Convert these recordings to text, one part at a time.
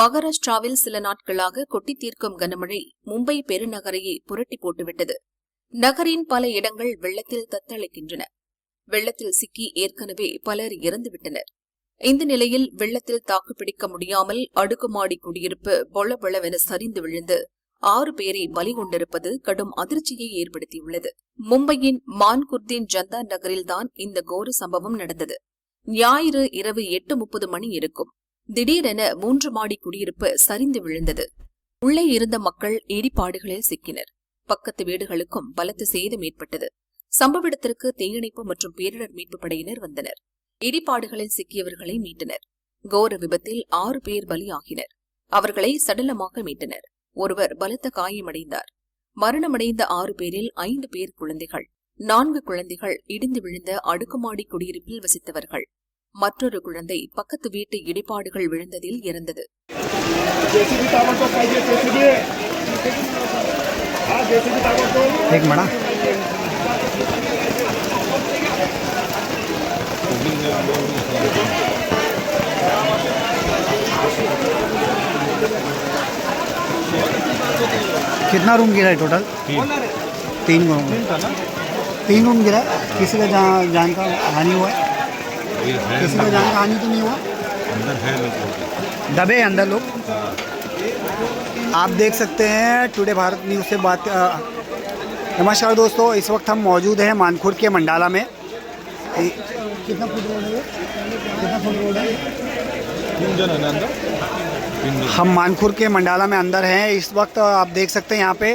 மகாராஷ்டிராவில் சில நாட்களாக கொட்டி தீர்க்கும் கனமழை மும்பை பெருநகரையே புரட்டி போட்டுவிட்டது. நகரின் பல இடங்கள் வெள்ளத்தில் தத்தளிக்கின்றன. வெள்ளத்தில் சிக்கி ஏற்கனவே பலர் இறந்துவிட்டனர். இந்த நிலையில் வெள்ளத்தில் தாக்குப்பிடிக்க முடியாமல் அடுக்குமாடி குடியிருப்பு பொளபொளவென சரிந்து விழுந்து 6 பேரை பலி கொண்டிருப்பது கடும் அதிர்ச்சியை ஏற்படுத்தியுள்ளது. மும்பையின் மான்குர்தீன் ஜந்தா நகரில்தான் இந்த கோர சம்பவம் நடந்தது. ஞாயிறு இரவு 8:30 மணி இருக்கும். திடீரென 3 மாடி குடியிருப்பு சரிந்து விழுந்தது. உள்ளே இருந்த மக்கள் இடிபாடுகளில் சிக்கினர். பக்கத்து வீடுகளுக்கும் பலத்த சேதம் ஏற்பட்டது. சம்பவ இடத்திற்கு தீயணைப்பு மற்றும் பேரிடர் மீட்பு படையினர் வந்தனர். இடிபாடுகளில் சிக்கியவர்களை மீட்டனர். கோர விபத்தில் 6 பேர் பலியாகினர். அவர்களை சடலமாக மீட்டனர். ஒருவர் பலத்த காயமடைந்தார். மரணமடைந்த 6 பேரில் 5 பேர் குழந்தைகள். 4 குழந்தைகள் இடிந்து விழுந்த அடுக்குமாடி குடியிருப்பில் வசித்தவர்கள். மற்றொரு குழந்தை பக்கத்து வீட்டு இடிபாடுகள் விழுந்ததில் இறந்தது. कितना रूम गिरा है टोटल? 3 रूम गिरा है। किसी का जान का हानि हुआ है? किसी का जान का हानि तो नहीं हुआ? दबे अंदर लोग। आप देख सकते हैं टुडे भारत न्यूज़ से बात। नमस्कार दोस्तों, इस वक्त हम मौजूद हैं मानखुर्द के मंडाला में। कितना फुट रोड है? कितना फुट रोड है? 3 जन है अंदर। हम मानखुर्द के मंडाला में अंदर हैं। इस वक्त आप देख सकते हैं यहाँ पे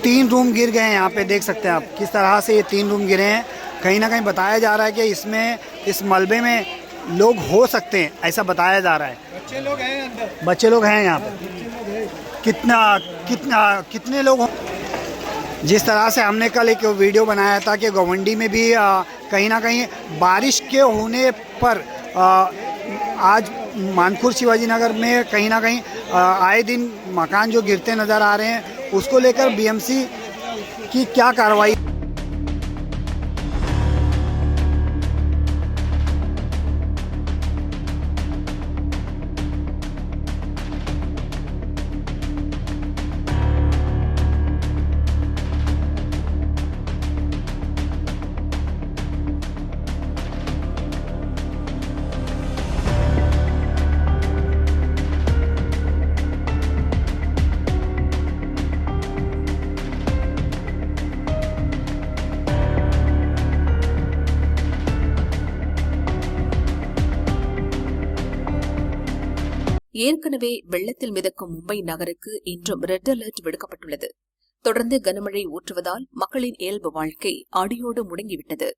3 रूम गिर गए हैं। यहाँ पे देख सकते हैं आप किस तरह से ये 3 रूम गिरे हैं। कहीं ना कहीं बताया जा रहा है कि इसमें इस मलबे में लोग हो सकते हैं, ऐसा बताया जा रहा है। बच्चे लोग हैं अंदर। बच्चे लोग हैं यहाँ पे। कितने लोग हों? जिस तरह से हमने कल एक वीडियो बनाया था कि गवंडी में भी कहीं ना कहीं बारिश के होने पर आज मानखुर्द शिवाजी नगर में कहीं ना कहीं आए दिन मकान जो गिरते नज़र आ रहे हैं, उसको लेकर बीएमसी की क्या कार्रवाई? ஏற்கனவே வெள்ளத்தில் மிதக்கும் மும்பை நகருக்கு இன்றும் ரெட் அலர்ட் விடுக்கப்பட்டுள்ளது. தொடர்ந்து கனமழை ஊற்றுவதால் மக்களின் இயல்பு வாழ்க்கை அடியோடு முடங்கிவிட்டது.